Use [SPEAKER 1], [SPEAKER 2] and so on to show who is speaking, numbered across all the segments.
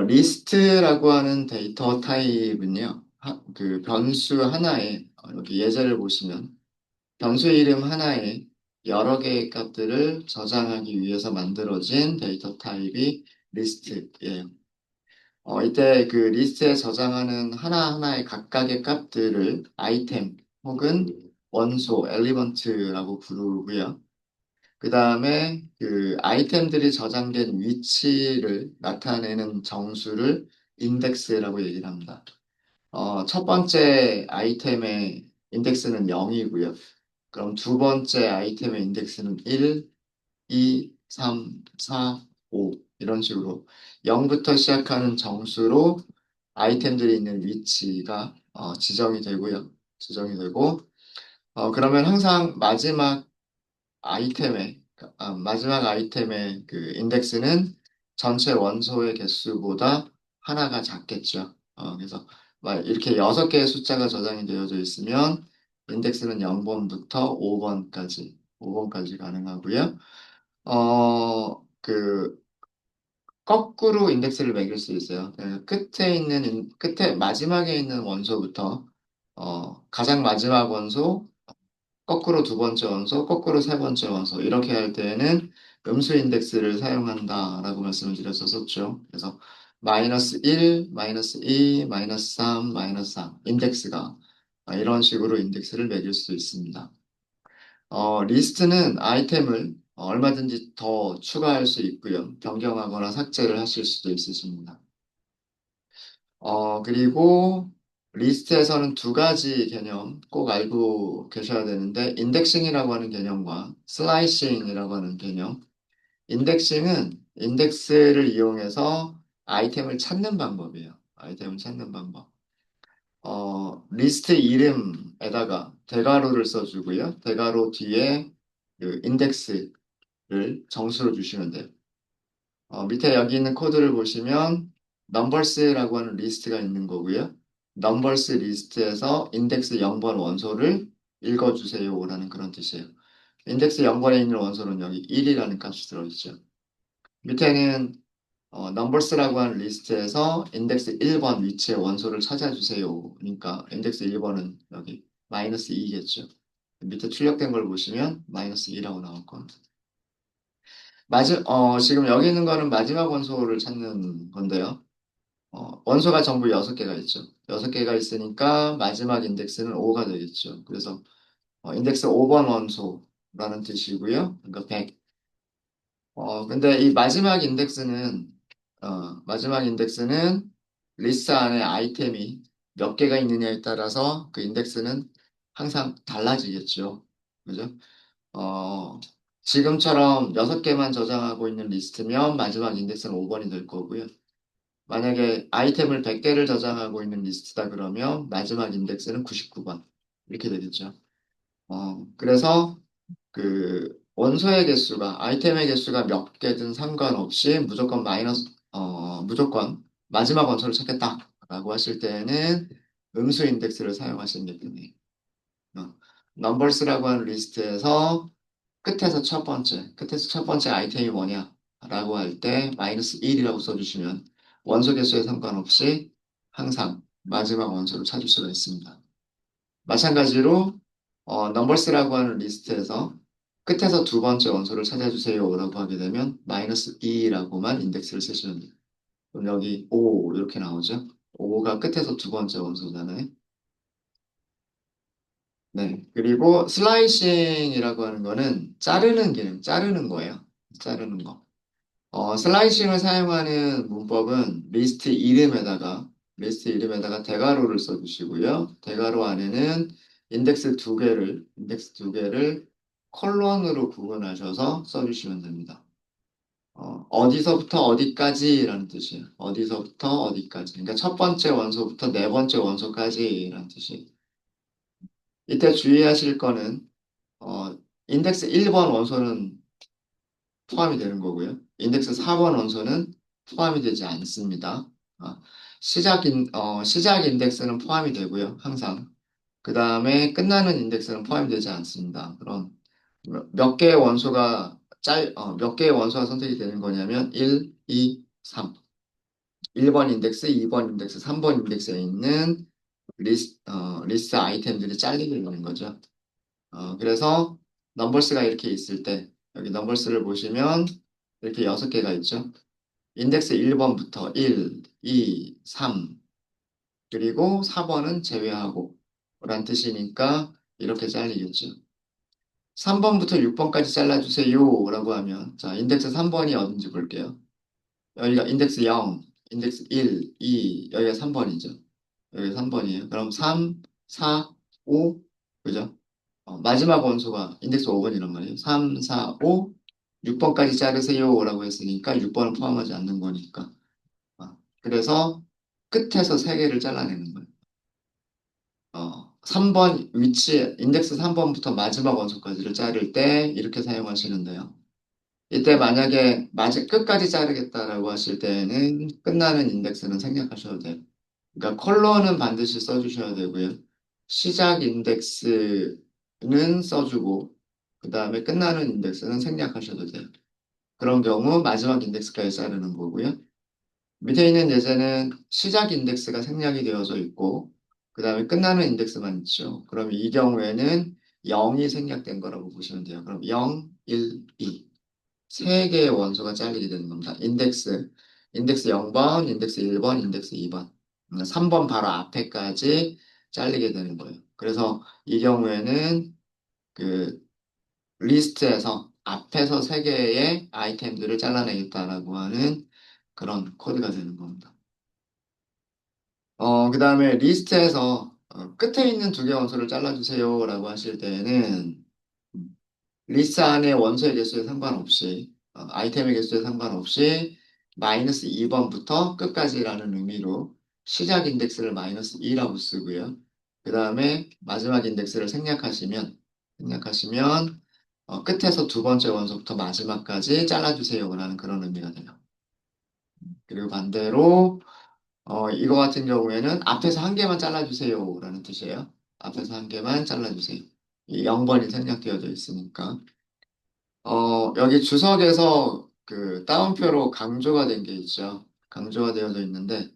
[SPEAKER 1] 리스트라고 하는 데이터 타입은요, 그 변수 하나에, 여기 예제를 보시면, 변수 이름 하나에 여러 개의 값들을 저장하기 위해서 만들어진 데이터 타입이 리스트예요. 이때 그 리스트에 저장하는 하나하나의 각각의 값들을 아이템 혹은 원소, 엘리먼트라고 부르고요. 그 다음에 그 아이템들이 저장된 위치를 나타내는 정수를 인덱스라고 얘기를 합니다. 첫 번째 아이템의 인덱스는 0이고요. 그럼 두 번째 아이템의 인덱스는 1, 2, 3, 4, 5 이런 식으로 0부터 시작하는 정수로 아이템들이 있는 위치가 지정이 되고요. 지정이 되고 그러면 항상 마지막 아이템의 그 인덱스는 전체 원소의 개수보다 하나가 작겠죠. 그래서 막 이렇게 6개의 숫자가 저장이 되어져 있으면 인덱스는 0번부터 5번까지 가능하고요. 그 거꾸로 인덱스를 매길 수 있어요. 끝에 마지막에 있는 원소부터 가장 마지막 원소, 거꾸로 두 번째 원소, 거꾸로 세 번째 원소 이렇게 할 때에는 음수 인덱스를 사용한다라고 말씀을 드렸었죠. 그래서 마이너스 1, 마이너스 2, 마이너스 3, 마이너스 4 인덱스가 이런 식으로 인덱스를 매길 수 있습니다. 리스트는 아이템을 얼마든지 더 추가할 수 있고요. 변경하거나 삭제를 하실 수도 있으십니다. 그리고 리스트에서는 두 가지 개념 꼭 알고 계셔야 되는데, 인덱싱이라고 하는 개념과 슬라이싱이라고 하는 개념. 인덱싱은 인덱스를 이용해서 아이템을 찾는 방법이에요. 아이템을 찾는 방법. 리스트 이름에다가 대괄호를 써주고요. 대괄호 뒤에 그 인덱스를 정수로 주시면 돼요. 밑에 여기 있는 코드를 보시면 넘버스라고 하는 리스트가 있는 거고요. 넘버스 리스트에서 인덱스 0번 원소를 읽어주세요라는 그런 뜻이에요. 인덱스 0번에 있는 원소는 여기 1이라는 값이 들어있죠. 밑에는 넘버스라고 하는 리스트에서 인덱스 1번 위치의 원소를 찾아주세요. 그러니까 인덱스 1번은 여기 마이너스 2겠죠. 밑에 출력된 걸 보시면 마이너스 2라고 나올 겁니다. 지금 여기 있는 거는 마지막 원소를 찾는 건데요. 원소가 전부 6개가 있죠. 6개가 있으니까 마지막 인덱스는 5가 되겠죠. 그래서 인덱스 5번 원소라는 뜻이고요. 그러니까 100. 근데 이 마지막 인덱스는 리스트 안에 아이템이 몇 개가 있느냐에 따라서 그 인덱스는 항상 달라지겠죠. 그죠? 어, 지금처럼 6개만 저장하고 있는 리스트면 마지막 인덱스는 5번이 될 거고요. 만약에 아이템을 100개를 저장하고 있는 리스트다 그러면 마지막 인덱스는 99번. 이렇게 되겠죠. 그래서 그 원소의 개수가, 아이템의 개수가 몇 개든 상관없이 무조건 마지막 원소를 찾겠다라고 하실 때는 음수 인덱스를 사용하시는 게 편해요. 어, 넘버스라고 하는 리스트에서 끝에서 첫 번째 아이템이 뭐냐? 라고 할 때 마이너스 1이라고 써주시면 원소 개수에 상관없이 항상 마지막 원소를 찾을 수가 있습니다. 마찬가지로 넘버스라고 하는 리스트에서 끝에서 두 번째 원소를 찾아주세요라고 하게 되면 마이너스 2라고만 인덱스를 쓰시면 돼요. 그럼 여기 5 이렇게 나오죠? 5가 끝에서 두 번째 원소잖아요. 네. 그리고 슬라이싱이라고 하는 거는 자르는 기능, 자르는 거예요. 자르는 거. 슬라이싱을 사용하는 문법은 리스트 이름에다가 대괄호를 써주시고요. 대괄호 안에는 인덱스 두 개를 컬런으로 구분하셔서 써주시면 됩니다. 어디서부터 어디까지라는 뜻이에요. 어디서부터 어디까지. 그러니까 첫 번째 원소부터 네 번째 원소까지라는 뜻이에요. 이때 주의하실 거는, 어, 인덱스 1번 원소는 포함이 되는 거고요. 인덱스 4번 원소는 포함이 되지 않습니다. 시작 인덱스는 포함이 되고요. 항상. 그 다음에 끝나는 인덱스는 포함이 되지 않습니다. 그럼 몇 개의 원소가 선택이 되는 거냐면 1, 2, 3. 1번 인덱스, 2번 인덱스, 3번 인덱스에 있는 리스트 아이템들이 잘리게 되는 거죠. 그래서 넘버스가 이렇게 있을 때 여기 넘버스를 보시면 이렇게 6개가 있죠. 인덱스 1번부터 1, 2, 3 그리고 4번은 제외하고 란 뜻이니까 이렇게 잘리겠죠. 3번부터 6번까지 잘라주세요 라고 하면 자 인덱스 3번이 어딘지 볼게요. 여기가 인덱스 0, 인덱스 1, 2 여기가 3번이죠. 여기가 3번이에요. 그럼 3, 4, 5 그죠? 마지막 원소가 인덱스 5번이란 말이에요. 3, 4, 5, 6번까지 자르세요 라고 했으니까 6번은 포함하지 않는 거니까. 그래서 끝에서 3개를 잘라내는 거예요. 3번 위치, 인덱스 3번부터 마지막 원소까지를 자를 때 이렇게 사용하시는데요. 이때 만약에 끝까지 자르겠다라고 하실 때에는 끝나는 인덱스는 생략하셔도 돼요. 그러니까 컬러는 반드시 써주셔야 되고요. 시작 인덱스는 써주고, 그 다음에 끝나는 인덱스는 생략하셔도 돼요. 그런 경우 마지막 인덱스까지 자르는 거고요. 밑에 있는 예제는 시작 인덱스가 생략이 되어져 있고, 그 다음에 끝나는 인덱스만 있죠. 그럼 이 경우에는 0이 생략된 거라고 보시면 돼요. 그럼 0, 1, 2. 세 개의 원소가 잘리게 되는 겁니다. 인덱스 0번, 인덱스 1번, 인덱스 2번. 3번 바로 앞에까지 잘리게 되는 거예요. 그래서 이 경우에는 그 리스트에서 앞에서 세 개의 아이템들을 잘라내겠다라고 하는 그런 코드가 되는 겁니다. 그 다음에 리스트에서 끝에 있는 2개 원소를 잘라주세요라고 하실 때에는 리스트 안에 원소의 개수에 상관없이 아이템의 개수에 상관없이 마이너스 2번부터 끝까지라는 의미로 시작 인덱스를 마이너스 2라고 쓰고요. 그 다음에 마지막 인덱스를 생략하시면 끝에서 2번째 원소부터 마지막까지 잘라주세요라는 그런 의미가 돼요. 그리고 반대로 이거 같은 경우에는 앞에서 한 개만 잘라주세요라는 뜻이에요. 앞에서 한 개만 잘라주세요. 이 0번이 생략되어져 있으니까. 여기 주석에서 그 따옴표로 강조가 된 게 있죠. 강조가 되어져 있는데,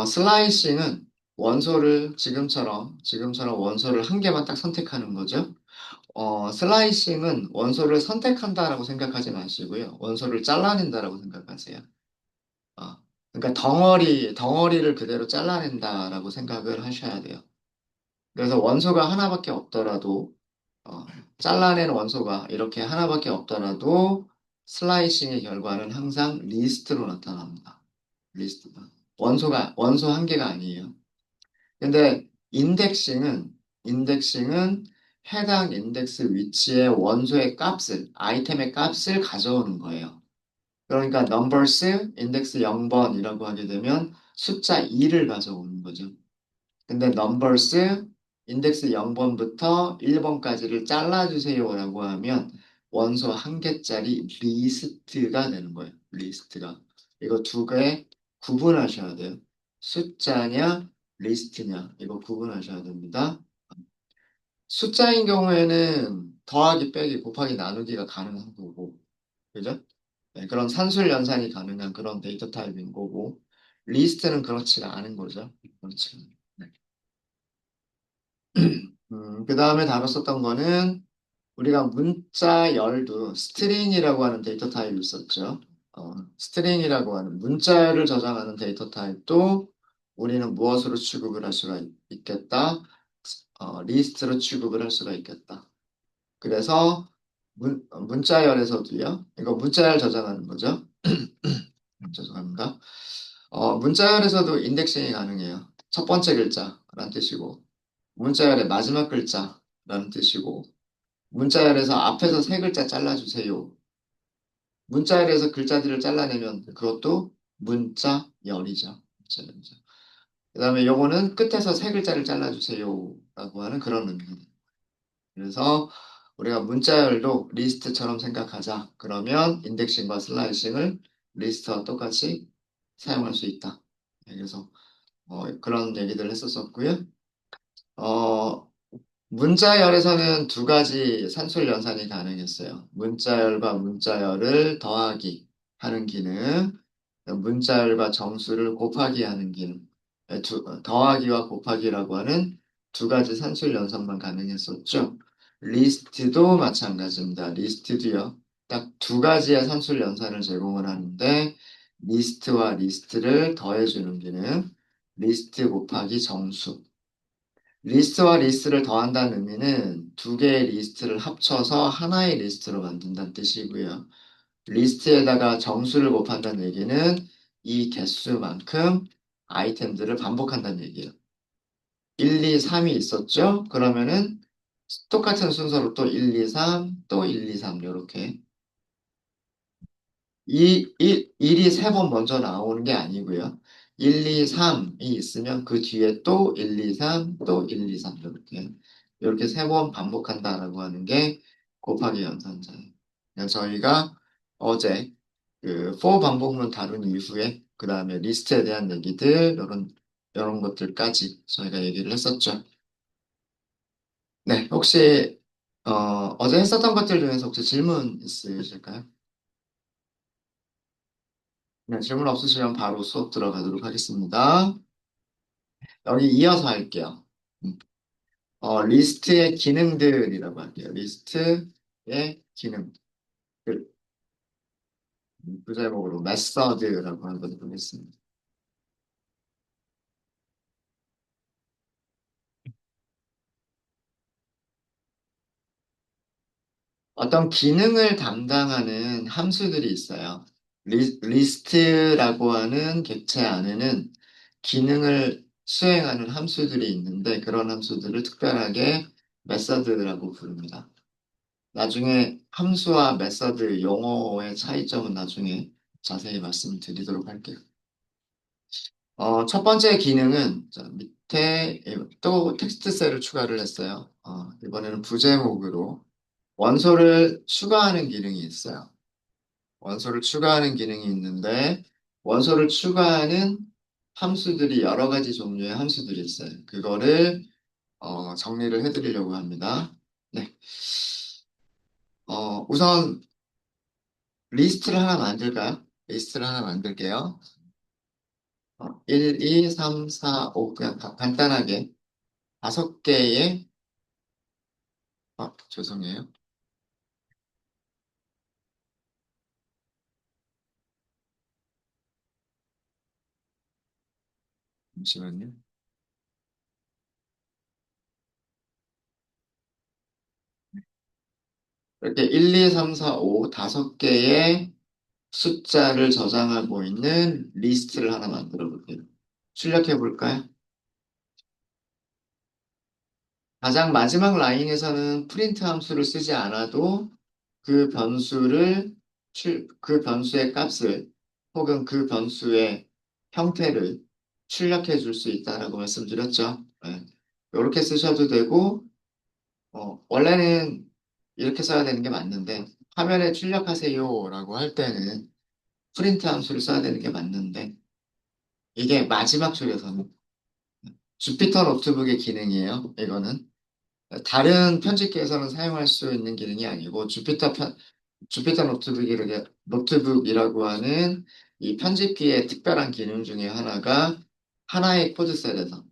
[SPEAKER 1] 슬라이싱은 지금처럼 원소를 한 개만 딱 선택하는 거죠. 슬라이싱은 원소를 선택한다라고 생각하지 마시고요. 원소를 잘라낸다라고 생각하세요. 어, 그러니까 덩어리를 그대로 잘라낸다라고 생각을 하셔야 돼요. 그래서 원소가 하나밖에 없더라도, 어, 잘라낸 원소가 이렇게 하나밖에 없더라도 슬라이싱의 결과는 항상 리스트로 나타납니다. 리스트가. 원소 한 개가 아니에요. 근데 인덱싱은 해당 인덱스 위치의 원소의 값을, 아이템의 값을 가져오는 거예요. 그러니까 numbers 인덱스 0번이라고 하게 되면 숫자 2를 가져오는 거죠. 근데 numbers 인덱스 0번부터 1번까지를 잘라주세요라고 하면 원소 한 개짜리 리스트가 되는 거예요. 리스트가. 이거 2개 구분하셔야 돼요. 숫자냐, 리스트냐. 이거 구분하셔야 됩니다. 숫자인 경우에는 더하기, 빼기, 곱하기, 나누기가 가능한 거고, 그죠? 네, 그런 산술 연산이 가능한 그런 데이터 타입인 거고, 리스트는 그렇지가 않은 거죠. 그렇지. 네. 그 다음에 다뤘었던 거는 우리가 문자 열도 스트링이라고 하는 데이터 타입이 있었죠. 스트링이라고 하는 문자를 저장하는 데이터 타입도 우리는 무엇으로 취급을 할 수가 있겠다. 리스트로 취급을 할 수가 있겠다. 그래서 문자열에서도요. 이거 문자열 저장하는 거죠. 죄송합니다. 문자열에서도 인덱싱이 가능해요. 첫 번째 글자라는 뜻이고, 문자열의 마지막 글자라는 뜻이고, 문자열에서 앞에서 세 글자 잘라주세요. 문자열에서 글자들을 잘라내면 그것도 문자열이죠. 문자열이죠. 그 다음에 요거는 끝에서 세 글자를 잘라주세요. 라고 하는 그런 의미입니다. 그래서 우리가 문자열도 리스트처럼 생각하자. 그러면 인덱싱과 슬라이싱을 리스트와 똑같이 사용할 수 있다. 네, 그래서 그런 얘기들을 했었었고요. 어, 문자열에서는 2가지 산술 연산이 가능했어요. 문자열과 문자열을 더하기 하는 기능, 문자열과 정수를 곱하기 하는 기능, 더하기와 곱하기라고 하는 두 가지 산술 연산만 가능했었죠. 리스트도 마찬가지입니다. 리스트도요. 딱 두 가지의 산술 연산을 제공을 하는데 리스트와 리스트를 더해주는 기능, 리스트 곱하기 정수. 리스트와 리스트를 더한다는 의미는 두 개의 리스트를 합쳐서 하나의 리스트로 만든다는 뜻이고요. 리스트에다가 정수를 곱한다는 얘기는 이 개수만큼 아이템들을 반복한다는 얘기예요. 1, 2, 3이 있었죠? 그러면은 똑같은 순서로 또 1, 2, 3, 또 1, 2, 3 이렇게 이 1이 세 번 먼저 나오는 게 아니고요. 1, 2, 3이 있으면 그 뒤에 또 1, 2, 3, 또 1, 2, 3 이렇게 세 번 반복한다라고 하는 게 곱하기 연산자예요. 그냥 저희가 어제 그 for 반복문 다룬 이후에 그 다음에 리스트에 대한 얘기들 이런 것들까지 저희가 얘기를 했었죠. 네, 혹시 어제 했었던 것들 중에서 혹시 질문 있으실까요? 네, 질문 없으시면 바로 수업 들어가도록 하겠습니다. 여기 이어서 할게요. 음, 리스트의 기능들이라고 할게요. 리스트의 기능. 그, 부제목으로 메서드라고 하는 것을 보겠습니다. 어떤 기능을 담당하는 함수들이 있어요. 리스트라고 하는 객체 안에는 기능을 수행하는 함수들이 있는데 그런 함수들을 특별하게 메서드라고 부릅니다. 나중에 함수와 메서드 용어의 차이점은 나중에 자세히 말씀드리도록 할게요. 첫 번째 기능은 자, 밑에 또 텍스트 셀을 추가를 했어요. 이번에는 부제목으로 원소를 추가하는 기능이 있어요. 원소를 추가하는 기능이 있는데 원소를 추가하는 함수들이 여러 가지 종류의 함수들이 있어요. 그거를 정리를 해드리려고 합니다. 네. 우선 리스트를 하나 만들까요? 리스트를 하나 만들게요. 1, 2, 3, 4, 5 그냥 간단하게 다섯 개의 죄송해요. 잠시만요. 이렇게 1, 2, 3, 4, 5 다섯 개의 숫자를 저장하고 있는 리스트를 하나 만들어 볼게요. 출력해 볼까요? 가장 마지막 라인에서는 프린트 함수를 쓰지 않아도 그 변수를 그 변수의 값을 혹은 그 변수의 형태를 출력해 줄 수 있다라고 말씀드렸죠. 네. 이렇게 쓰셔도 되고 원래는 이렇게 써야 되는 게 맞는데 화면에 출력하세요라고 할 때는 프린트 함수를 써야 되는 게 맞는데 이게 마지막 줄에서는 주피터 노트북의 기능이에요. 이거는 다른 편집기에서는 사용할 수 있는 기능이 아니고 주피터 노트북이라고 하는 이 편집기의 특별한 기능 중에 하나가 하나의 코드셀에서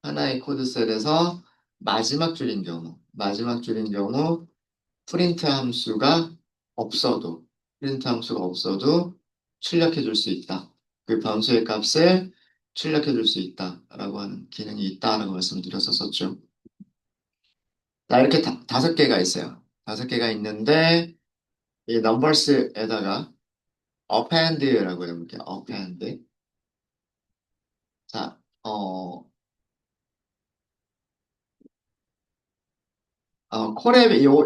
[SPEAKER 1] 하나의 코드셀에서 마지막 줄인 경우 프린트 함수가 없어도 프린트 함수가 없어도 출력해 줄 수 있다. 그 변수의 값을 출력해 줄 수 있다라고 하는 기능이 있다라고 말씀드렸었죠. 자, 이렇게 다섯 개가 있어요. 다섯 개가 있는데, 이 넘버스에다가 append라고 해볼게요. append. 자,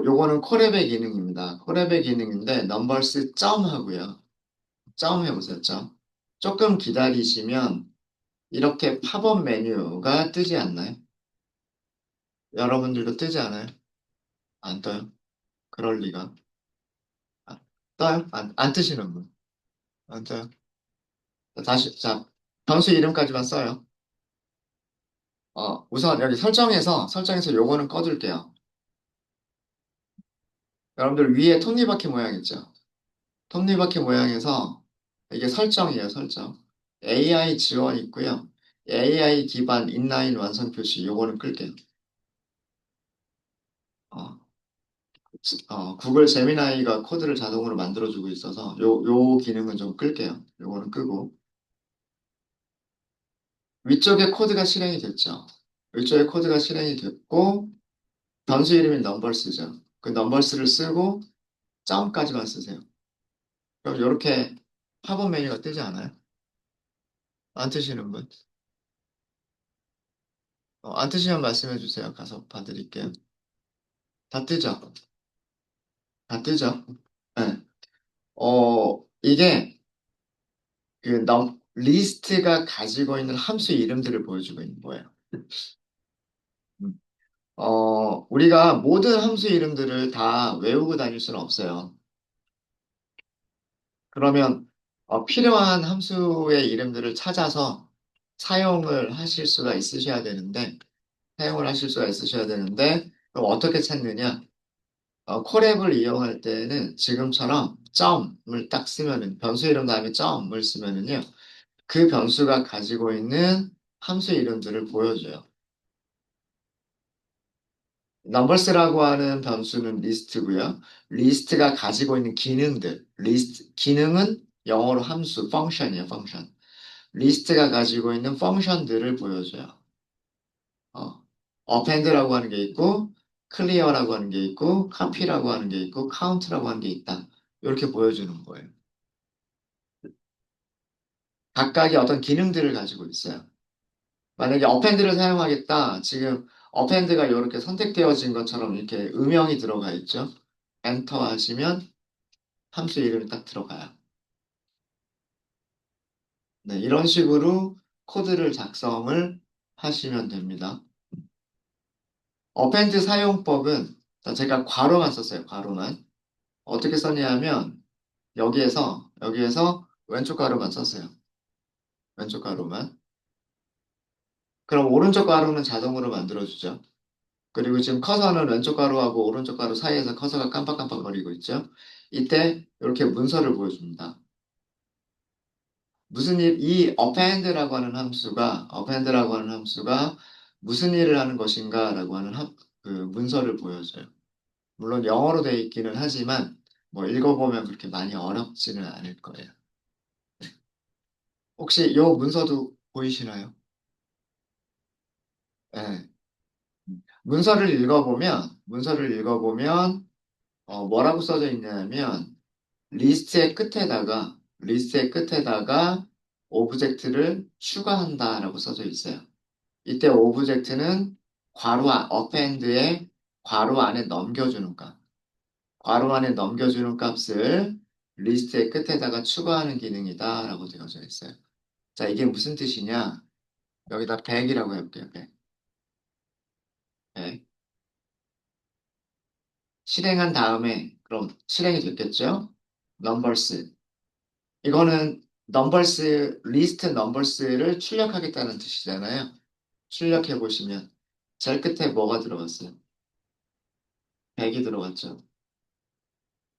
[SPEAKER 1] 요거는 콜앱의 기능입니다. 콜앱의 기능인데, 넘버스 점 하고요. 점 해보세요, 점. 조금 기다리시면, 이렇게 팝업 메뉴가 뜨지 않나요? 여러분들도 뜨지 않아요? 안 떠요? 그럴 리가. 아, 떠요? 안 뜨시는 분. 안 떠요? 자, 변수 이름까지만 써요. 우선 여기 설정에서 요거는 꺼둘게요. 여러분들 위에 톱니바퀴 모양 있죠? 톱니바퀴 모양에서 이게 설정이에요, 설정. AI 지원 있고요. AI 기반 인라인 완성 표시, 요거는 끌게요. 어, 구글 제미나이가 코드를 자동으로 만들어주고 있어서 요 기능은 좀 끌게요. 요거는 끄고. 위쪽에 코드가 실행이 됐죠. 위쪽에 코드가 실행이 됐고, 변수 이름이 넘버스죠. 그 넘버스를 쓰고, 점까지만 쓰세요. 그럼 이렇게 팝업 메뉴가 뜨지 않아요? 안 뜨시는 분? 안 뜨시면 말씀해 주세요. 가서 봐드릴게요. 다 뜨죠? 다 뜨죠? 네. 이게 리스트가 가지고 있는 함수 이름들을 보여주고 있는 거예요. 음. 우리가 모든 함수 이름들을 다 외우고 다닐 수는 없어요. 그러면 필요한 함수의 이름들을 찾아서 사용을 하실 수가 있으셔야 되는데, 그럼 어떻게 찾느냐? 콜앱을 이용할 때는 지금처럼 점을 딱 쓰면은, 변수 이름 다음에 점을 쓰면은요, 그 변수가 가지고 있는 함수 이름들을 보여줘요. 넘버스라고 하는 변수는 리스트고요. 리스트가 가지고 있는 기능들, 기능은 영어로 함수, 펑션이에요, 펑션. 리스트가 가지고 있는 펑션들을 보여줘요. 어, append라고 하는 게 있고, clear라고 하는 게 있고, copy라고 하는 게 있고, count라고 하는 게 있다. 이렇게 보여주는 거예요. 각각의 어떤 기능들을 가지고 있어요. 만약에 append를 사용하겠다. 지금 append가 이렇게 선택되어진 것처럼 이렇게 음영이 들어가 있죠. 엔터 하시면 함수 이름이 딱 들어가요. 네, 이런 식으로 코드를 작성을 하시면 됩니다. append 사용법은 제가 괄호만 썼어요. 괄호만. 어떻게 썼냐면 여기에서 왼쪽 가로만 썼어요. 왼쪽 가로만. 그럼 오른쪽 가로는 자동으로 만들어주죠. 그리고 지금 커서는 왼쪽 가로하고 오른쪽 가로 사이에서 커서가 깜빡깜빡거리고 있죠. 이때 이렇게 문서를 보여줍니다. 무슨 이 append라고 하는 함수가 무슨 일을 하는 것인가라고 하는 그 문서를 보여줘요. 물론 영어로 되어 있기는 하지만 뭐 읽어보면 그렇게 많이 어렵지는 않을 거예요. 혹시 이 문서도 보이시나요? 네. 문서를 읽어보면 뭐라고 써져 있냐면 리스트의 끝에다가 오브젝트를 추가한다라고 써져 있어요. 이때 오브젝트는 어펜드에 괄호 안에 넘겨주는 값. 괄호 안에 넘겨주는 값을 리스트의 끝에다가 추가하는 기능이다라고 되어져 있어요. 자, 이게 무슨 뜻이냐? 여기다 100이라고 해볼게요. 100. 실행한 다음에 그럼 실행이 됐겠죠? 넘버스. 이거는 리스트 넘버스를 출력하겠다는 뜻이잖아요. 출력해 보시면 제일 끝에 뭐가 들어갔어요? 100이 들어갔죠.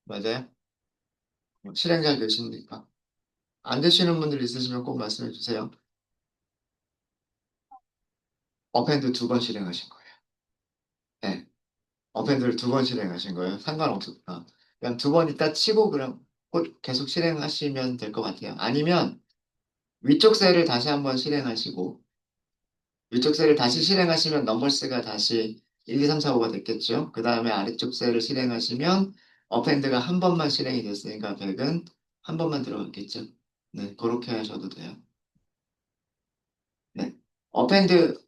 [SPEAKER 1] 맞아요? 실행 잘 되십니까? 안 되시는 분들 있으시면 꼭 말씀해 주세요. 어펜드 두 번 실행하신 거예요. 네. 어펜드를 두 번 실행하신 거예요. 상관없었다. 그냥 두 번 있다 치고 그럼 곧 계속 실행하시면 될 것 같아요. 아니면 위쪽 셀을 다시 한번 실행하시고 위쪽 셀을 다시 실행하시면 넘버스가 다시 1, 2, 3, 4, 5가 됐겠죠. 그 다음에 아래쪽 셀을 실행하시면 어펜드가 한 번만 실행이 됐으니까 100은 한 번만 들어갔겠죠. 네, 그렇게 하셔도 돼요. 네. 어펜드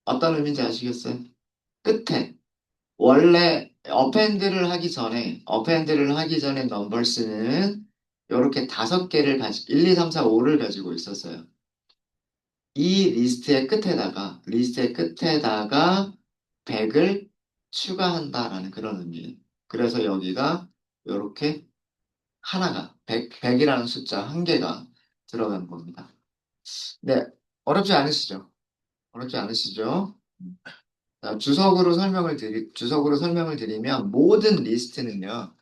[SPEAKER 1] 어떤 의미인지 아시겠어요? 끝에 원래 어펜드를 하기 전에 넘버스는 이렇게 5개를 1, 2, 3, 4, 5를 가지고 있었어요. 이 리스트의 끝에다가 100을 추가한다라는 그런 의미예요. 그래서 여기가 이렇게 하나가 100이라는 숫자 한 개가 들어간 겁니다. 네, 어렵지 않으시죠? 어렵지 않으시죠? 자, 주석으로 설명을 드리면 모든 리스트는요.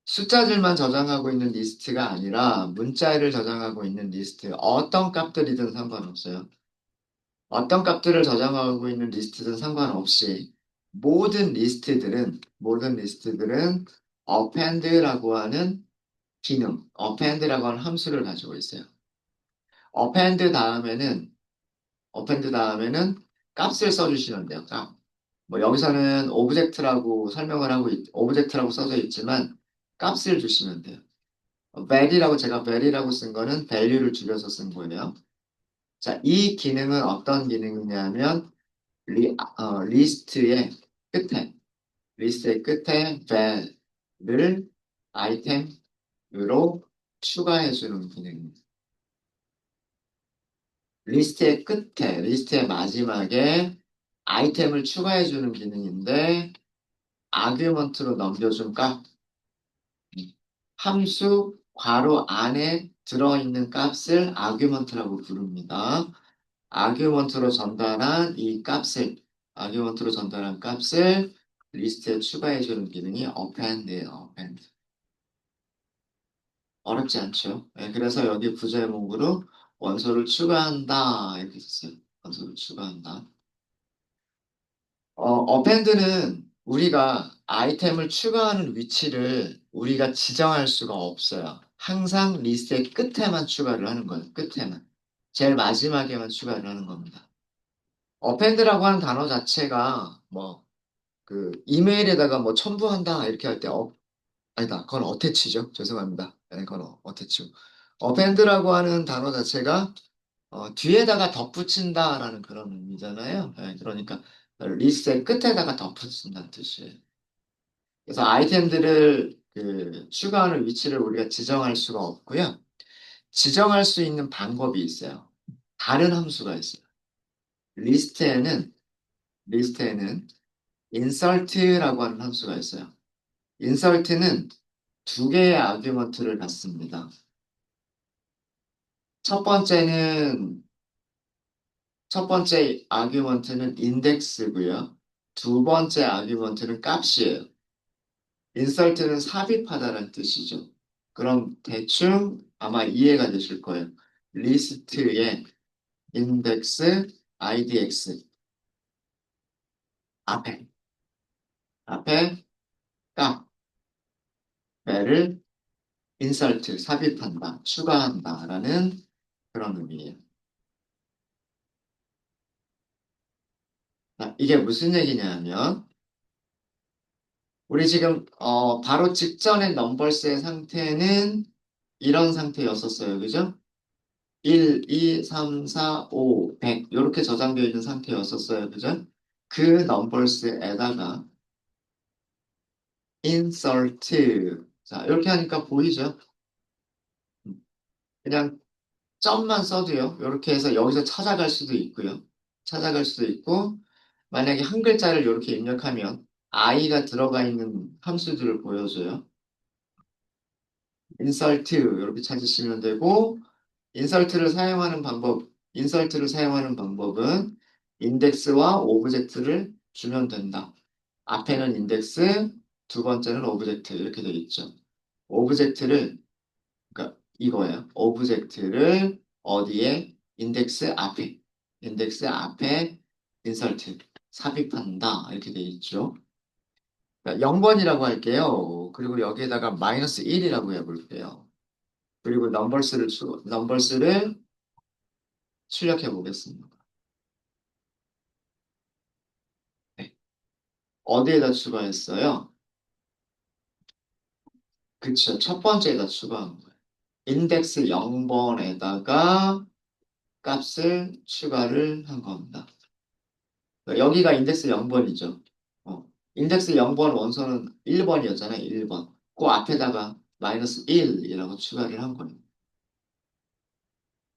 [SPEAKER 1] 숫자들만 저장하고 있는 리스트가 아니라 문자를 저장하고 있는 리스트, 어떤 값들이든 상관없어요. 어떤 값들을 저장하고 있는 리스트든 상관없이 모든 리스트들은 append라고 하는 append라고 하는 함수를 가지고 있어요. append 다음에는 append 다음에는 값을 써주시면 돼요. 뭐 여기서는 오브젝트라고 써져 있지만 값을 주시면 돼요. 제가 val이라고 쓴 거는 value를 줄여서 쓴 거예요. 자, 이 기능은 어떤 기능이냐면 리스트의 끝에 val를 아이템으로 추가해주는 기능입니다. 리스트의 마지막에 아이템을 추가해주는 기능인데 아규먼트로 넘겨준 값, 함수 괄호 안에 들어있는 값을 아규먼트라고 부릅니다. 아규먼트로 전달한 이 값을, 아규먼트로 전달한 값을 리스트에 추가해주는 기능이 append예요. append. 어렵지 않죠? 네, 그래서 여기 부제목으로 원소를 추가한다 이렇게 썼어요. 원소를 추가한다. append는 우리가 아이템을 추가하는 위치를 우리가 지정할 수가 없어요. 항상 리스트의 끝에만 추가를 하는 거예요. 끝에만. 제일 마지막에만 추가를 하는 겁니다. append라고 하는 단어 자체가 뭐 그 이메일에다가 뭐 첨부한다 이렇게 할 때 아니다. 그건 어태치죠. 죄송합니다. 네, 그건 어태치고. append라고 하는 단어 자체가 뒤에다가 덧붙인다라는 그런 의미잖아요. 네, 그러니까 리스트의 끝에다가 덧붙인다는 뜻이에요. 그래서 아이템들을 추가하는 위치를 우리가 지정할 수가 없고요. 지정할 수 있는 방법이 있어요. 다른 함수가 있어요. 리스트에는 리스트에는 insert라고 하는 함수가 있어요. insert는 두 개의 아규먼트를 갖습니다. 첫 번째는 첫 번째 아규먼트는 인덱스고요. 두 번째 아규먼트는 값이에요. 인설트는 삽입하다는 뜻이죠. 그럼 대충 아마 이해가 되실 거예요. 리스트의 인덱스 idx 앞에 앞에 값배를 인설트 삽입한다, 추가한다라는 그런 의미예요. 자, 이게 무슨 얘기냐면 우리 지금 바로 직전의 넘버스의 상태는 이런 상태였었어요. 그죠? 1, 2, 3, 4, 5, 100 이렇게 저장되어 있는 상태였었어요. 그죠? 그 넘버스에다가 insert 자 이렇게 하니까 보이죠? 그냥 점만 써도요. 이렇게 해서 여기서 찾아갈 수도 있고요. 찾아갈 수도 있고 만약에 한 글자를 이렇게 입력하면 i가 들어가 있는 함수들을 보여줘요. insert 이렇게 찾으시면 되고 인설트를 사용하는 방법은 인덱스와 오브젝트를 주면 된다. 앞에는 인덱스, 두 번째는 오브젝트 이렇게 되어 있죠. 오브젝트를 그러니까 이거예요. 오브젝트를 어디에 인덱스 앞에 인설트 삽입한다 이렇게 되어 있죠. 그러니까 0번이라고 할게요. 그리고 여기에다가 마이너스 1이라고 해볼게요. 그리고 넘버스를 출력해 보겠습니다. 네. 어디에다 추가했어요? 그쵸. 첫 번째에다 추가한 거예요. 인덱스 0번에다가 값을 추가를 한 겁니다. 그러니까 여기가 인덱스 0번이죠. 인덱스 0번 원소는 1번이었잖아요. 1번. 그 앞에다가 마이너스 1이라고 추가를 한 거예요.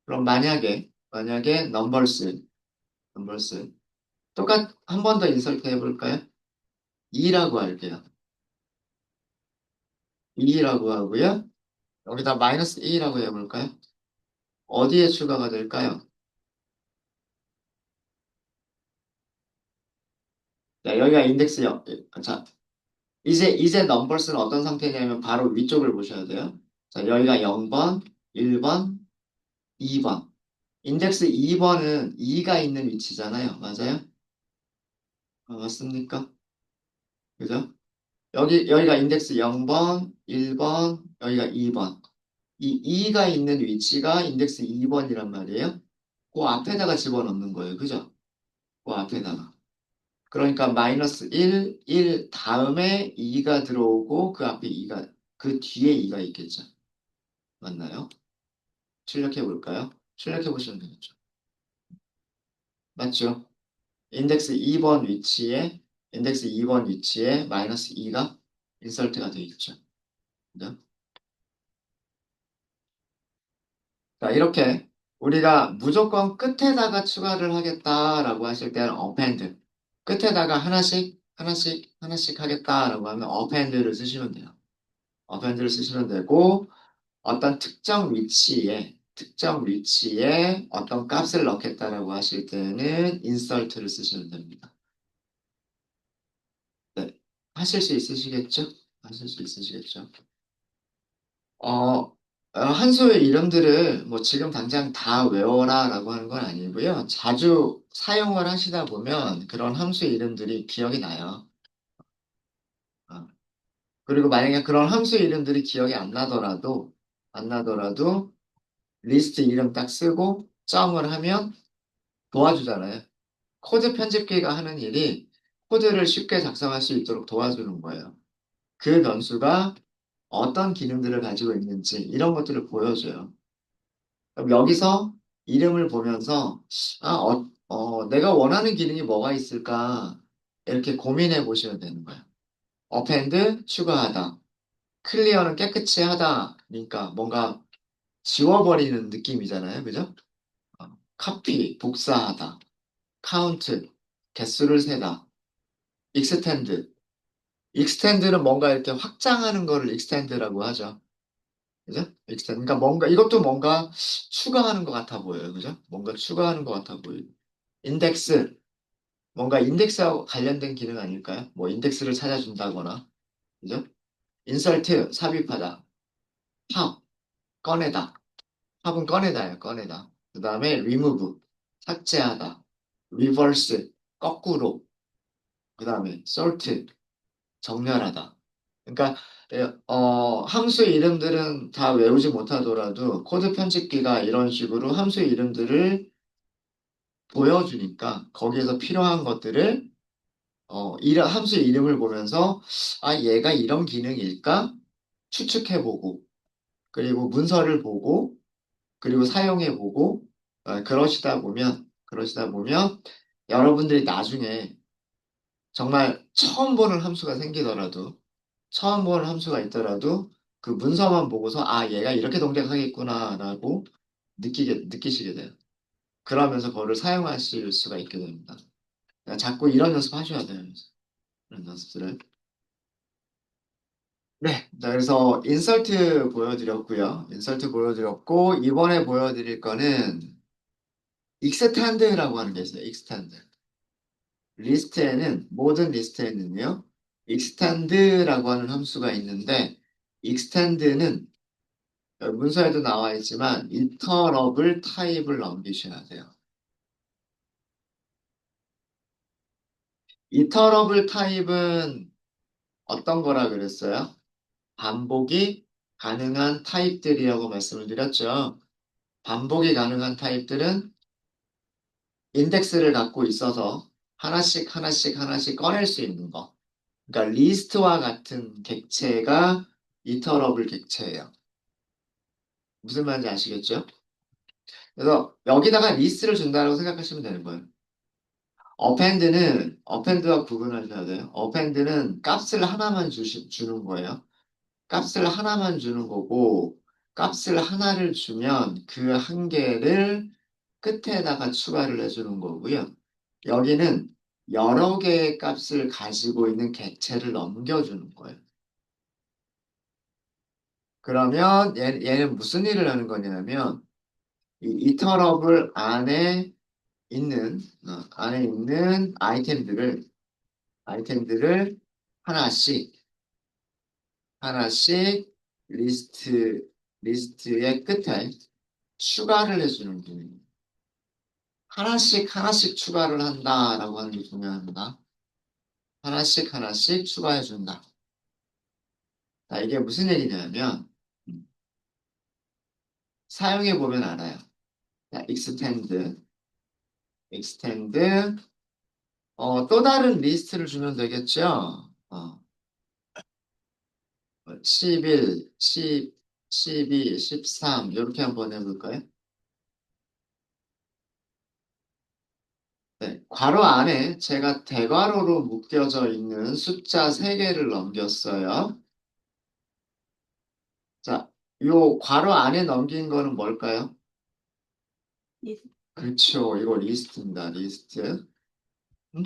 [SPEAKER 1] 그럼 만약에 넘버스 한 번 더 인설트 해볼까요? 2라고 할게요. 2라고 하고요. 여기다 마이너스 2라고 해볼까요? 어디에 추가가 될까요? 자, 여기가 인덱스 0. 자, 이제 넘버스는 어떤 상태냐면 바로 위쪽을 보셔야 돼요. 자, 여기가 0번, 1번, 2번. 인덱스 2번은 2가 있는 위치잖아요. 맞아요? 맞습니까? 그죠? 여기가 인덱스 0번, 1번, 여기가 2번. 이 2가 있는 위치가 인덱스 2번이란 말이에요. 그 앞에다가 집어넣는 거예요. 그죠? 그 앞에다가. 그러니까 마이너스 1, 1 다음에 2가 들어오고 그 앞에 2가, 그 뒤에 2가 있겠죠. 맞나요? 출력해 볼까요? 출력해 보시면 되겠죠. 맞죠? 인덱스 2번 위치에, 인덱스 2번 위치에 마이너스 2가 인설트가 되어 있죠. 그죠? 자, 이렇게 우리가 무조건 끝에다가 추가를 하겠다라고 하실 때는 append. 끝에다가 하나씩, 하나씩, 하나씩 하겠다라고 하면 append를 쓰시면 돼요. append를 쓰시면 되고, 어떤 특정 위치에 어떤 값을 넣겠다라고 하실 때는 insert를 쓰시면 됩니다. 네. 하실 수 있으시겠죠? 하실 수 있으시겠죠? 한수의 이름들을 뭐 지금 당장 다 외워라라고 하는 건 아니고요. 자주 사용을 하시다 보면 그런 함수의 이름들이 기억이 나요. 어, 그리고 만약에 그런 함수의 이름들이 기억이 안 나더라도 리스트 이름 딱 쓰고 점을 하면 도와주잖아요. 코드 편집기가 하는 일이 코드를 쉽게 작성할 수 있도록 도와주는 거예요. 그 변수가 어떤 기능들을 가지고 있는지 이런 것들을 보여줘요. 그럼 여기서 이름을 보면서 내가 원하는 기능이 뭐가 있을까 이렇게 고민해 보시면 되는 거예요. 어펜드 추가하다. 클리어는 깨끗이 하다. 그러니까 뭔가 지워버리는 느낌이잖아요. 그죠? 카피, 복사하다. 카운트, 개수를 세다. 익스텐드. 익스텐드는 뭔가 이렇게 확장하는 거를 익스텐드라고 하죠. 그죠? 익스텐드. 그러니까 이것도 뭔가 추가하는 것 같아 보여요. 그죠? 뭔가 추가하는 것 같아 보여요. 인덱스. 뭔가 인덱스하고 관련된 기능 아닐까요? 뭐 인덱스를 찾아준다거나. 그죠? 인설트, 삽입하다. 팝, 꺼내다. 팝은 꺼내다예요. 꺼내다. 그 다음에 remove, 삭제하다. reverse, 거꾸로. 그 다음에 sort, 정렬하다. 그러니까 함수의 이름들은 다 외우지 못하더라도 코드 편집기가 이런 식으로 함수의 이름들을 보여주니까 거기에서 필요한 것들을 함수의 이름을 보면서 얘가 이런 기능일까? 추측해보고 그리고 문서를 보고 그리고 사용해보고 그러시다 보면 여러분들이 나중에 정말 처음 보는 함수가 있더라도 그 문서만 보고서 얘가 이렇게 동작하겠구나라고 느끼시게 돼요. 그러면서 그거를 사용하실 수가 있게 됩니다. 그러니까 자꾸 이런 연습 하셔야 돼요. 이런 연습들을. 네. 자, 그래서 인설트 보여드렸고요. 인설트 보여드렸고 이번에 보여드릴 거는 익스텐드라고 하는 게 있어요. 익스텐드. 모든 리스트에는요. 익스텐드라고 하는 함수가 있는데 익스텐드는 문서에도 나와 있지만 인터럽을 타입을 넘기셔야 돼요. 인터럽을 타입은 어떤 거라 그랬어요? 반복이 가능한 타입들이라고 말씀을 드렸죠. 반복이 가능한 타입들은 인덱스를 갖고 있어서 하나씩 하나씩 하나씩 꺼낼 수 있는 거. 그러니까 리스트와 같은 객체가 인터럽을 객체예요. 무슨 말인지 아시겠죠? 그래서 여기다가 리스트를 준다고 생각하시면 되는 거예요. 어펜드와 구분하셔야 돼요. 어펜드는 값을 하나만 주는 거예요. 값을 하나만 주는 거고, 값을 하나를 주면 그 한 개를 끝에다가 추가를 해주는 거고요. 여기는 여러 개의 값을 가지고 있는 객체를 넘겨주는 거예요. 그러면 얘는 무슨 일을 하는 거냐면, 이 이터러블 안에 있는 아이템들을 하나씩 하나씩 리스트의 끝에 추가를 해주는 기능. 하나씩 하나씩 추가를 한다라고 하는 게 중요합니다. 하나씩 하나씩 추가해준다. 자, 이게 무슨 얘기냐면 사용해보면 알아요. 자, extend, 또 다른 리스트를 주면 되겠죠? 11, 10, 12, 13 이렇게 한번 해볼까요? 네, 괄호 안에 제가 대괄호로 묶여져 있는 숫자 3개를 넘겼어요. 자, 요 괄호 안에 넘긴 거는 뭘까요? 그렇죠. 이거 리스트입니다. 리스트. 음?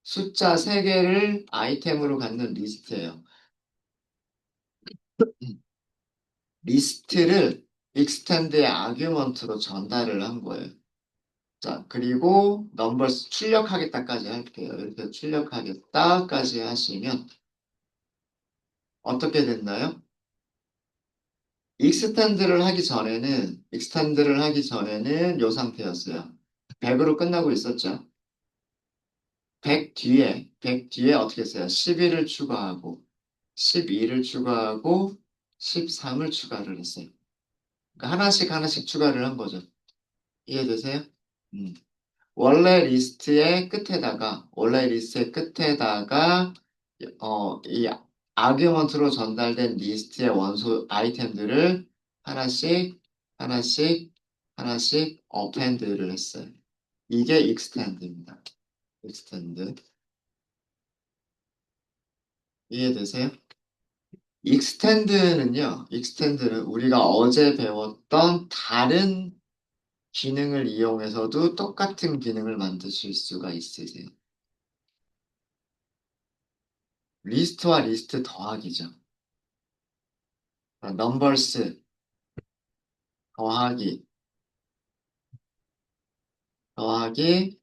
[SPEAKER 1] 숫자 3개를 아이템으로 갖는 리스트예요. 리스트를 extend의 아규먼트로 전달을 한 거예요. 자, 그리고 넘버스 출력하겠다까지 할게요. 이렇게 출력하겠다까지 하시면 어떻게 됐나요? 익스텐드를 하기 전에는 요 상태였어요. 100으로 끝나고 있었죠. 100 뒤에 어떻게 했어요? 11을 추가하고, 12를 추가하고, 13을 추가를 했어요. 그러니까 하나씩 하나씩 추가를 한 거죠. 이해되세요? 음. 원래 리스트의 끝에다가, 이 아규먼트로 전달된 리스트의 원소 아이템들을 하나씩, 하나씩, 하나씩 어펜드를 했어요. 이게 extend입니다. extend. 이해되세요? extend는 우리가 어제 배웠던 다른 기능을 이용해서도 똑같은 기능을 만드실 수가 있으세요. 리스트와 리스트 더하기죠. 넘버스 더하기, 더하기,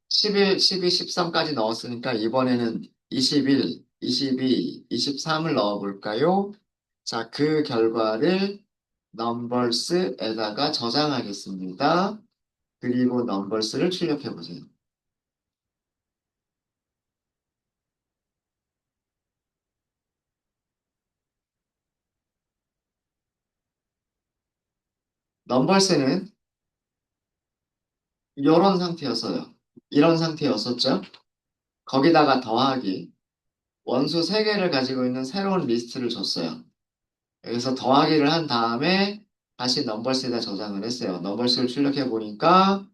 [SPEAKER 1] 11, 12, 13까지 넣었으니까 이번에는 21, 22, 23을 넣어볼까요? 자, 그 결과를 넘버스에다가 저장하겠습니다. 그리고 넘버스를 출력해보세요. 넘버스는 이런 상태였어요. 이런 상태였었죠? 거기다가 더하기, 원소 3개를 가지고 있는 새로운 리스트를 줬어요. 여기서 더하기를 한 다음에 다시 넘버스에다 저장을 했어요. 넘버스를 출력해 보니까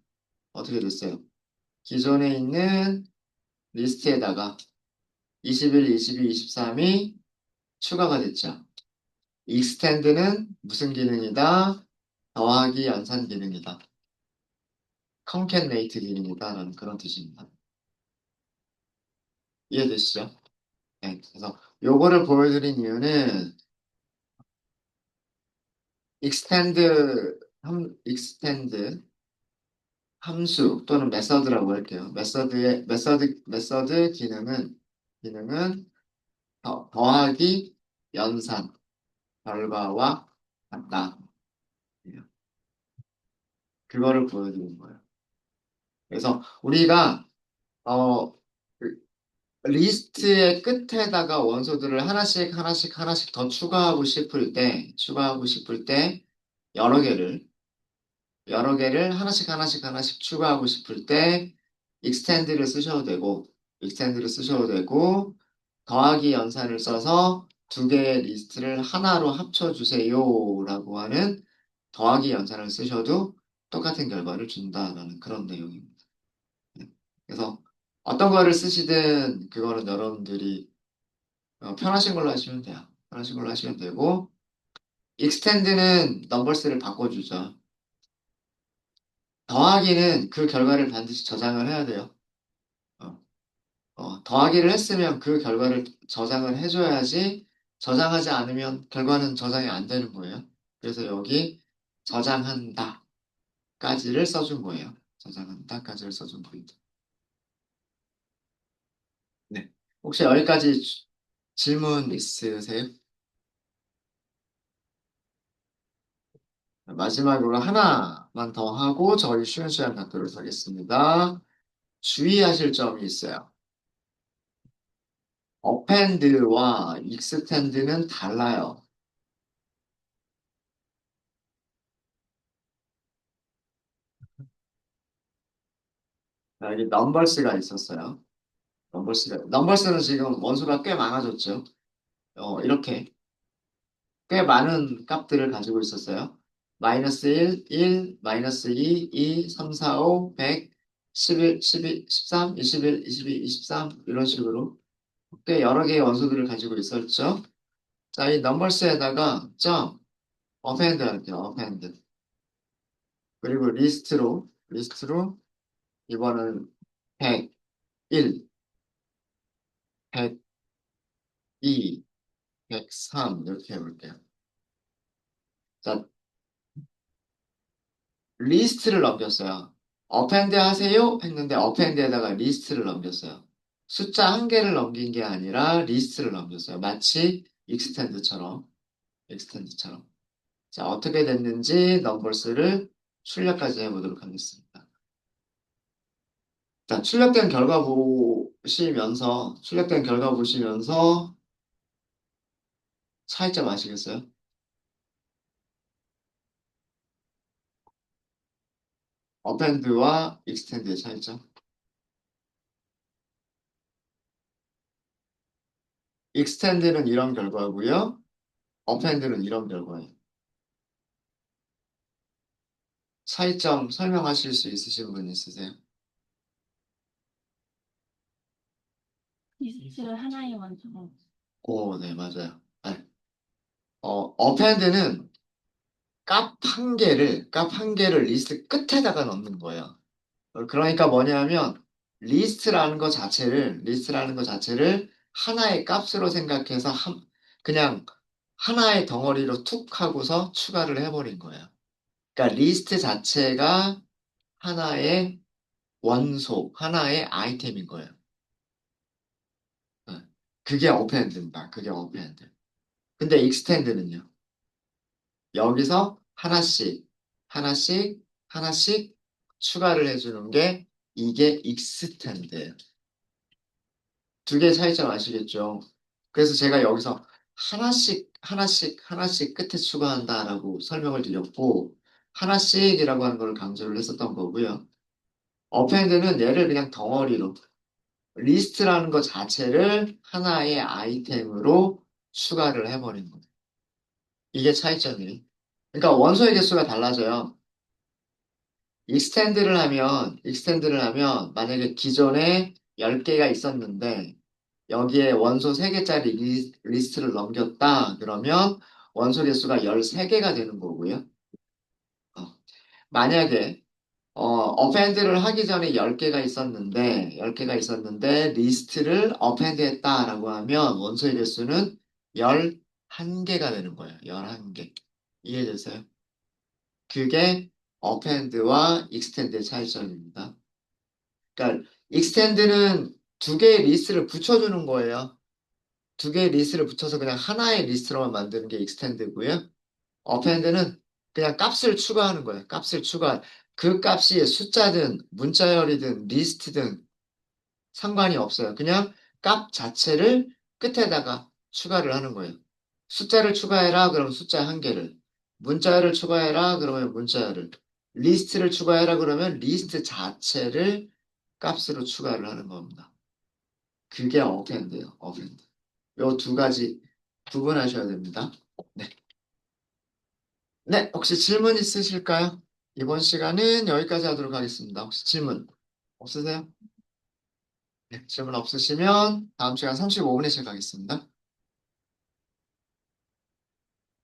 [SPEAKER 1] 어떻게 됐어요? 기존에 있는 리스트에다가 21, 22, 23이 추가가 됐죠. extend는 무슨 기능이다? 더하기 연산 기능이다. concatenate 기능이다라는 그런 뜻입니다. 이해되시죠? 네, 그래서 요거를 보여드린 이유는 extend 함수 또는 메서드라고 할게요. 메서드 기능은 더하기 연산 결과와 같다. 그거를 보여드리는 거예요. 그래서 우리가 어, 그 리스트의 끝에다가 원소들을 하나씩 더 추가하고 싶을 때 여러 개를 하나씩 추가하고 싶을 때 extend를 쓰셔도 되고 더하기 연산을 써서 두 개의 리스트를 하나로 합쳐주세요라고 하는 더하기 연산을 쓰셔도 똑같은 결과를 준다라는 그런 내용입니다. 네. 그래서 어떤 거를 쓰시든 그거는 여러분들이 편하신 걸로 하시면 돼요. 편하신 걸로 하시면 되고 extend는 넘버스를 바꿔주죠. 더하기는 그 결과를 반드시 저장을 해야 돼요. 어, 더하기를 했으면 그 결과를 저장을 해줘야지 저장하지 않으면 결과는 저장이 안 되는 거예요. 그래서 여기 저장한다까지를 써준 거예요. 저장한다까지를 써준 포인트. 네. 혹시 여기까지 질문 있으세요? 마지막으로 하나만 더 하고 저희 쉬는 시간 갖도록 하겠습니다. 주의하실 점이 있어요. 어펜드와 익스텐드는 달라요. 자, 여기 넘버스가 있었어요. 넘버스는 지금 원소가 꽤 많아졌죠. 이렇게 꽤 많은 값들을 가지고 있었어요. 마이너스 1, 1, 마이너스 2, 2, 3, 4, 5, 100, 11, 12, 13, 21, 22, 23 이런 식으로 꽤 여러 개의 원소들을 가지고 있었죠. 자, 이 넘버스에다가 점, 어펜드 할게요. 어펜드. 그리고 리스트로 이번은 101, 102, 103 이렇게 해볼게요. 자, 리스트를 넘겼어요. 어펜드 하세요? 했는데 어펜드에다가 리스트를 넘겼어요. 숫자 한 개를 넘긴 게 아니라 리스트를 넘겼어요. 마치 익스텐드처럼. 자, 어떻게 됐는지 넘버스를 출력까지 해보도록 하겠습니다. 자, 출력된 결과 보시면서 차이점 아시겠어요? 어펜드와 익스텐드의 차이점. 익스텐드는 이런 결과고요. 어펜드는 이런 결과예요. 차이점 설명하실 수 있으신 분 있으세요?
[SPEAKER 2] 리스트를 하나에 완성.
[SPEAKER 1] 오, 네, 맞아요. 네. 어펜드는 값 한 개를 리스트 끝에다가 넣는 거예요. 그러니까 뭐냐면, 리스트라는 것 자체를 하나의 값으로 생각해서 그냥 하나의 덩어리로 툭 하고서 추가를 해버린 거예요. 그러니까 리스트 자체가 하나의 원소, 하나의 아이템인 거예요. 네. 그게 어펜드입니다. 그게 어펜드. 근데 익스텐드는요? 여기서 하나씩 추가를 해주는 게 이게 익스텐드예요. 두 개의 차이점 아시겠죠? 그래서 제가 여기서 하나씩 끝에 추가한다라고 설명을 드렸고, 하나씩이라고 하는 걸 강조를 했었던 거고요. 어펜드는 얘를 그냥 덩어리로, 리스트라는 것 자체를 하나의 아이템으로 추가를 해버린 거예요. 이게 차이점이에요. 그러니까 원소의 개수가 달라져요. 익스텐드를 하면 만약에 기존에 10개가 있었는데 여기에 원소 3개짜리 리스트를 넘겼다 그러면 원소 개수가 13개가 되는 거고요. 어, 만약에 어펜드를 하기 전에 10개가 있었는데 리스트를 어펜드 했다라고 하면 원소의 개수는 11개가 되는 거예요. 11개. 이해되세요? 그게 어펜드와 익스텐드의 차이점입니다. 그러니까 익스텐드는 두 개의 리스트를 붙여주는 거예요. 두 개의 리스트를 붙여서 그냥 하나의 리스트로만 만드는 게 익스텐드고요. 어펜드는 그냥 값을 추가하는 거예요. 그 값이 숫자든 문자열이든 리스트든 상관이 없어요. 그냥 값 자체를 끝에다가 추가를 하는 거예요. 숫자를 추가해라 그러면 숫자 한 개를, 문자열을 추가해라 그러면 문자열을, 리스트를 추가해라 그러면 리스트 자체를 값으로 추가를 하는 겁니다. 그게 어펜드예요. 어펜드. 요 두 가지 구분하셔야 됩니다. 네. 네, 혹시 질문 있으실까요? 이번 시간은 여기까지 하도록 하겠습니다. 혹시 질문 없으세요? 네, 질문 없으시면 다음 시간 35분에 시작하겠습니다.